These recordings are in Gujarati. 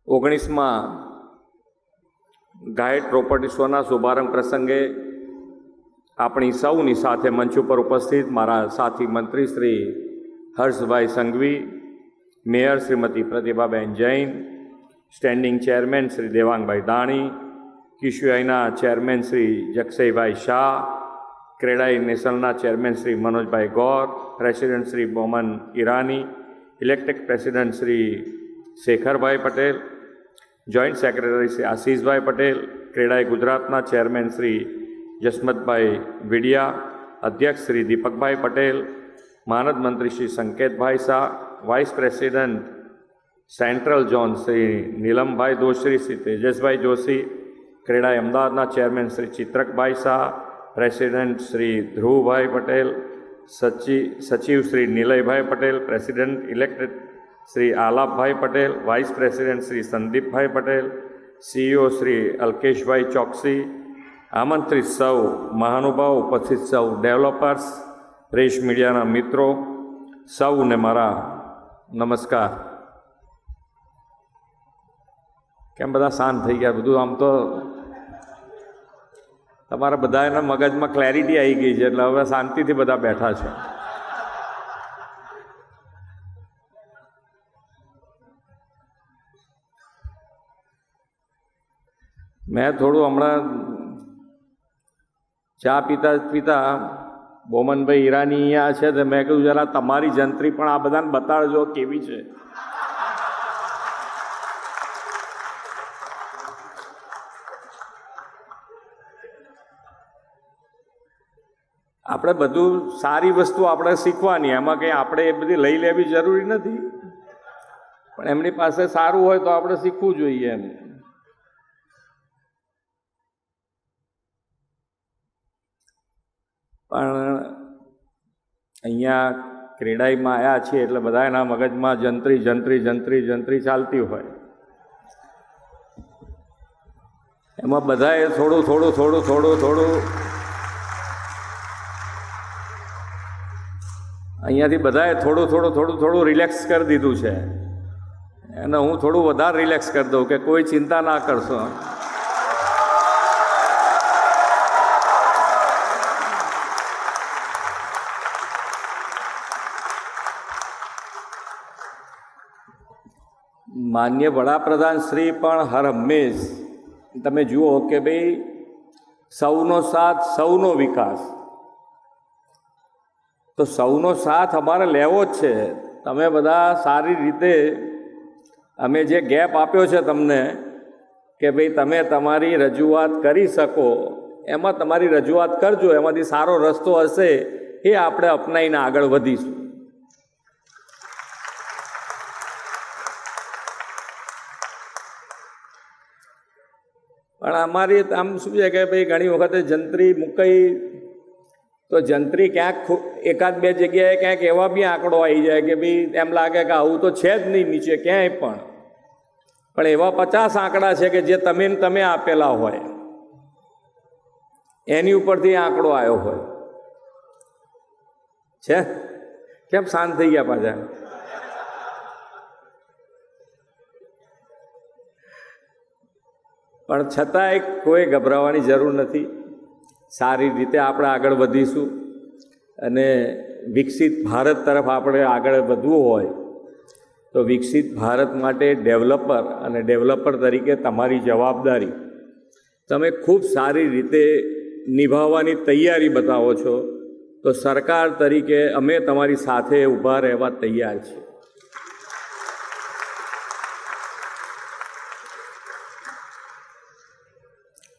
19મા ગાયટ પ્રોપર્ટી શોના શુભારંભ પ્રસંગે આપણી સૌની સાથે મંચ ઉપર ઉપસ્થિત મારા સાથી મંત્રી Shri Harshbhai Sanghavi, mayor Shrimati Pratibhaben Jain, standing chairman Shri Devangbhai Dani, કિશયુઆઈના ચેરમેન શ્રી જગસઈભાઈ શાહ, ક્રેડાઈ નેશનલના chairman Shri Manojbhai Gaur, president Shri Boman Irani, elected president Shri Shekharbhai Patel, joint secretary Shri Ashishbhai Patel, CREDAI ગુજરાતના ચેરમેન શ્રી જસમતભાઈ વિડિયા, અધ્યક્ષ શ્રી દીપકભાઈ પટેલ, મહાનદ મંત્રી Shri Sanketbhai Shah, vice president central zone Shri Nilambhai Doshi, Shri Tejasbhai Joshi, CREDAI અમદાવાદના ચેરમેન શ્રી ચિત્રકભાઈ શાહ, પ્રેસિડેન્ટ શ્રી ધ્રુવભાઈ પટેલ, સચિવ Shri Nilaybhai Patel, president elected Shri Alapbhai Patel, vice president Shri Sandeepbhai Patel, CEO Shri Alkeshbhai Choksi, આમંત્રિત સૌ મહાનુભાવ, ઉપસ્થિત સૌ ડેવલપર્સ, પ્રેસ મીડિયાના મિત્રો, સૌને મારા નમસ્કાર. કેમ બધા શાંત થઈ ગયા? બધું આમ તો તમારા બધાના મગજમાં ક્લેરિટી આવી ગઈ છે, એટલે હવે શાંતિથી બધા બેઠા છે. મેં થોડું હમણાં ચા પીતા બોમનભાઈ ઈરાની અહીંયા છે, તો મેં કહ્યું જરા તમારી જંત્રી પણ આ બધાને બતાડજો કેવી છે. આપણે બધું સારી વસ્તુ આપણે શીખવાની, એમાં કંઈ આપણે એ બધી લઈ લેવી જરૂરી નથી, પણ એમની પાસે સારું હોય તો આપણે શીખવું જોઈએ એમ. પણ અહીંયા ક્રેડાઈમાં આવ્યા છીએ એટલે બધા એના મગજમાં જંત્રી ચાલતી હોય. એમાં બધાએ થોડું અહીંયાથી બધાએ થોડું રિલેક્સ કરી દીધું છે, અને હું થોડું વધારે રિલેક્સ કરી દઉં કે કોઈ ચિંતા ના કરશો. માન્ય વડાપ્રધાન શ્રી પણ હર હંમેશ તમે જુઓ કે ભાઈ સૌનો સાથ સૌનો વિકાસ, તો સૌનો સાથ અમારે લેવો જ છે. તમે બધા સારી રીતે, અમે જે ગેપ આપ્યો છે તમને કે ભાઈ તમે તમારી રજૂઆત કરી શકો, એમાં તમારી રજૂઆત કરજો, એમાંથી સારો રસ્તો હશે એ આપણે અપનાવીને આગળ વધીશું. પણ અમારી આમ શું છે કે ભાઈ ઘણી વખતે જંત્રી મૂકાઈ તો જંત્રી ક્યાંક એકાદ બે જગ્યાએ ક્યાંક એવા બી આંકડો આવી જાય કે ભાઈ એમ લાગે કે આવું તો છે જ નહીં નીચે ક્યાંય પણ એવા 50 આંકડા છે કે જે તમે આપેલા હોય એની ઉપરથી આંકડો આવ્યો હોય છે. કેમ શાંત થઈ ગયા પાછા? પણ છતાંય કોઈ ગભરાવાની જરૂર નથી. સારી રીતે આપણે આગળ વધીશું, અને વિકસિત ભારત તરફ આપણે આગળ વધવું હોય તો વિકસિત ભારત માટે ડેવલપર તરીકે તમારી જવાબદારી તમે ખૂબ સારી રીતે નિભાવવાની તૈયારી બતાવો છો, તો સરકાર તરીકે અમે તમારી સાથે ઊભા રહેવા તૈયાર છીએ.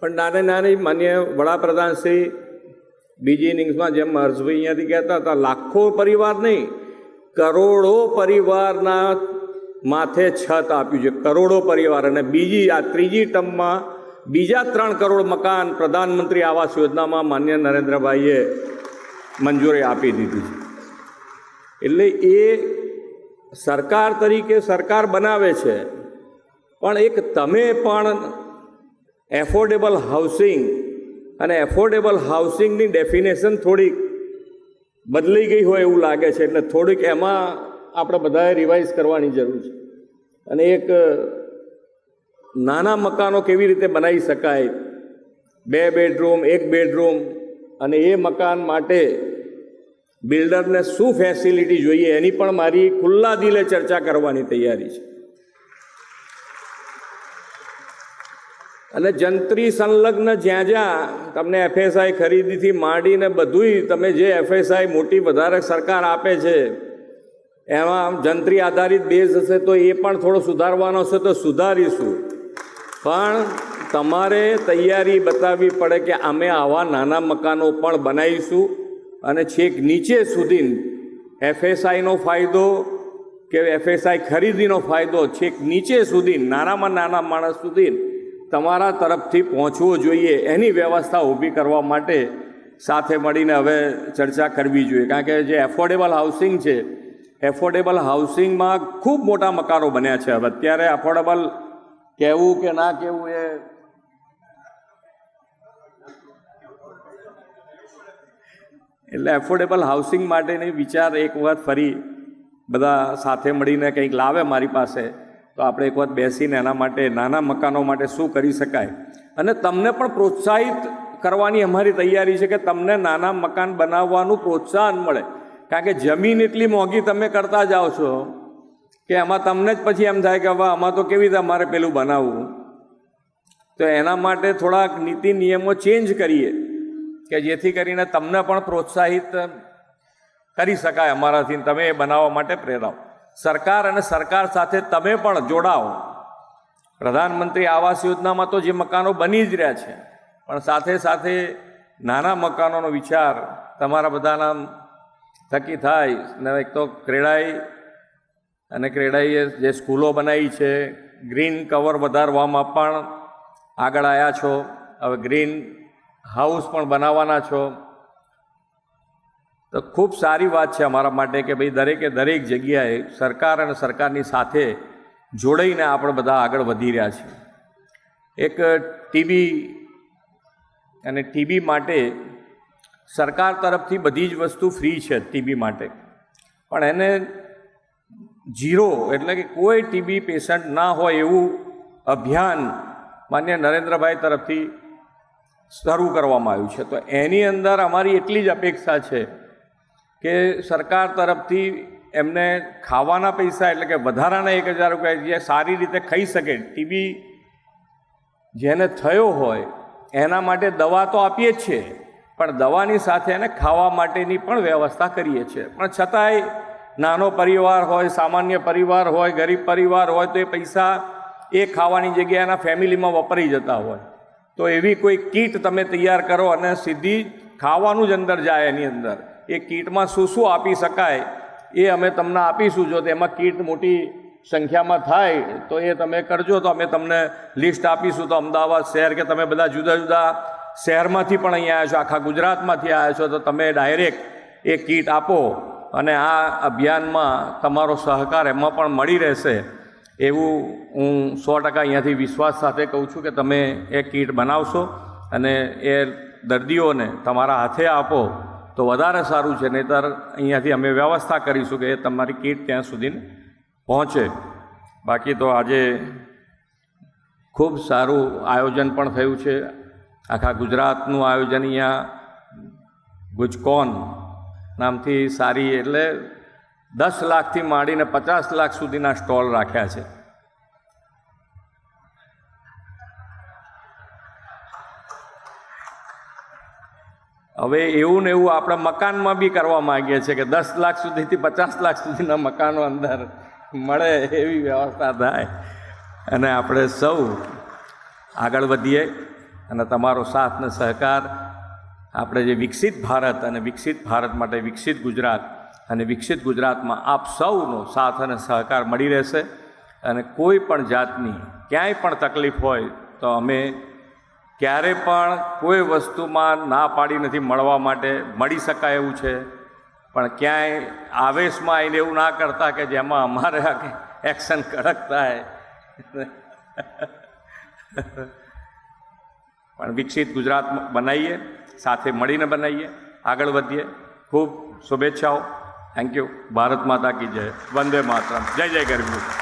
પણ નાની માન્ય વડાપ્રધાન શ્રી બીજી ઇનિંગ્સમાં જેમ હર્ષભાઈ અહીંયાથી કહેતા હતા, લાખો પરિવાર નહીં, કરોડો પરિવારના માથે છત આપ્યું છે, કરોડો પરિવાર. અને આ ત્રીજી ટર્મમાં બીજા 3 કરોડ મકાન પ્રધાનમંત્રી આવાસ યોજનામાં માન્ય નરેન્દ્રભાઈએ મંજૂરી આપી દીધી છે. એટલે એ સરકાર તરીકે સરકાર બનાવે છે, પણ એક તમે પણ એફોર્ડેબલ હાઉસિંગ, અને એફોર્ડેબલ હાઉસિંગની ડેફિનેશન થોડીક બદલાઈ ગઈ હોય એવું લાગે છે, એટલે થોડીક એમાં આપણે બધાએ રિવાઇઝ કરવાની જરૂર છે. અને એક નાના મકાનો કેવી રીતે બનાવી શકાય, 2 બેડરૂમ 1 બેડરૂમ, અને એ મકાન માટે બિલ્ડરને શું ફેસિલિટી જોઈએ એની પણ મારી ખુલ્લા દિલે ચર્ચા કરવાની તૈયારી છે. અને જંત્રી સંલગ્ન જ્યાં જ્યાં તમને FSI ખરીદીથી માંડીને બધુંય તમે જે FSI મોટી વધારે સરકાર આપે છે એમાં જંત્રી આધારિત બેઝ હશે તો એ પણ થોડો સુધારવાનો હશે તો સુધારીશું. પણ તમારે તૈયારી બતાવવી પડે કે અમે આવા નાના મકાનો પણ બનાવીશું અને છેક નીચે સુધી FSIનો ફાયદો કે FSI ખરીદીનો ફાયદો છેક નીચે સુધી નાનામાં નાના માણસ સુધી તમારા તરફથી પહોંચવો જોઈએ. એની વ્યવસ્થા ઊભી કરવા માટે સાથે મળીને હવે ચર્ચા કરવી જોઈએ. કારણ કે જે એફોર્ડેબલ હાઉસિંગ છે, એફોર્ડેબલ હાઉસિંગમાં ખૂબ મોટા મકાનો બન્યા છે. હવે અત્યારે એફોર્ડેબલ કહેવું કે ના કહેવું એ એટલે એફોર્ડેબલ હાઉસિંગ માટેની વિચાર એક વખત ફરી બધા સાથે મળીને કંઈક લાવે મારી પાસે તો આપણે એક વખત બેસીને એના માટે નાના મકાનો માટે શું કરી શકાય અને તમને પણ પ્રોત્સાહિત કરવાની અમારી તૈયારી છે કે તમને નાના મકાન બનાવવાનું પ્રોત્સાહન મળે. કારણ કે જમીન એટલી મોંઘી તમે કરતા જાઓ છો કે એમાં તમને જ પછી એમ થાય કે હવે આમાં તો કેવી રીતે અમારે પેલું બનાવવું. તો એના માટે થોડાક નીતિ નિયમો ચેન્જ કરીએ કે જેથી કરીને તમને પણ પ્રોત્સાહિત કરી શકાય અમારાથી, તમે એ બનાવવા માટે પ્રેરાવ. સરકાર અને સરકાર સાથે તમે પણ જોડાઓ. પ્રધાનમંત્રી આવાસ યોજનામાં તો જે મકાનો બની જ રહ્યા છે પણ સાથે સાથે નાના મકાનોનો વિચાર તમારા બધાના થકી થાય. ને એક તો ક્રેડાઈએ જે સ્કૂલો બનાવી છે, ગ્રીન કવર વધારવામાં પણ આગળ આવ્યા છો. હવે ગ્રીન હાઉસ પણ બનાવવાના છો તો ખૂબ સારી વાત છે અમારા માટે કે ભાઈ દરેકે દરેક જગ્યાએ સરકાર અને સરકારની સાથે જોડાઈને આપણે બધા આગળ વધી રહ્યા છીએ. એક ટીબી માટે સરકાર તરફથી બધી જ વસ્તુ ફ્રી છે ટીબી માટે, પણ એને 0 એટલે કે કોઈ ટીબી પેશન્ટ ના હોય એવું અભિયાન માન્ય નરેન્દ્રભાઈ તરફથી શરૂ કરવામાં આવ્યું છે. તો એની અંદર અમારી એટલી જ અપેક્ષા છે કે સરકાર તરફથી એમને ખાવાના પૈસા એટલે કે વધારાના 1000 રૂપિયા જે સારી રીતે ખાઈ શકે. ટીબી જેને થયો હોય એના માટે દવા તો આપીએ જ છીએ પણ દવાની સાથે એને ખાવા માટેની પણ વ્યવસ્થા કરીએ છીએ. પણ છતાંય નાનો પરિવાર હોય, સામાન્ય પરિવાર હોય, ગરીબ પરિવાર હોય તો એ પૈસા એ ખાવાની જગ્યાએ એના ફેમિલીમાં વપરાઈ જતા હોય. તો એવી કોઈ કીટ તમે તૈયાર કરો અને સીધી ખાવાનું જ અંદર જાય. એની અંદર એ કીટમાં શું શું આપી શકાય એ અમે તમને આપીશું. જો તેમાં કીટ મોટી સંખ્યામાં થાય તો એ તમે કરજો તો અમે તમને લિસ્ટ આપીશું. તો અમદાવાદ શહેર કે તમે બધા જુદા જુદા શહેરમાંથી પણ અહીંયા આવ્યા છો, આખા ગુજરાતમાંથી આવ્યા છો તો તમે ડાયરેક્ટ એ કીટ આપો અને આ અભિયાનમાં તમારો સહકાર એમાં પણ મળી રહેશે એવું હું 100% અહીંયાથી વિશ્વાસ સાથે કહું છું કે તમે એ કીટ બનાવશો અને એ દર્દીઓને તમારા હાથે આપો તો વધારે સારું છે. નહીંતર અહીંયાથી અમે વ્યવસ્થા કરીશું કે એ તમારી કીટ ત્યાં સુધી પહોંચે. બાકી તો આજે ખૂબ સારું આયોજન પણ થયું છે. આખા ગુજરાતનું આયોજન અહીંયા ગુજકોન નામથી સારી એટલે 10 લાખથી માંડીને 50 લાખ સુધીના સ્ટોલ રાખ્યા છે. હવે એવું ને એવું આપણે મકાનમાં બી કરવા માગીએ છીએ કે 10 લાખ સુધીથી 50 લાખ સુધીના મકાનો અંદર મળે એવી વ્યવસ્થા થાય અને આપણે સૌ આગળ વધીએ અને તમારો સાથ ને સહકાર આપણે જે વિકસિત ભારત અને વિકસિત ભારત માટે વિકસિત ગુજરાત અને વિકસિત ગુજરાતમાં આપ સૌનો સાથ અને સહકાર મળી રહેશે. અને કોઈ પણ જાતની ક્યાંય પણ તકલીફ હોય તો અમે ક્યારે પણ કોઈ વસ્તુમાં ના પાડી નથી મળવા માટે. મળી શકાય એવું છે પણ ક્યાંય આવેશમાં આવીને એવું ના કરતા કે જેમાં અમારે એક્શન કડક થાય. પણ વિકસિત ગુજરાત બનાવીએ, સાથે મળીને બનાવીએ, આગળ વધીએ. ખૂબ શુભેચ્છાઓ. Thank you. ભારત માતા કી જય. વંદે માતરમ. જય જય ગરવી.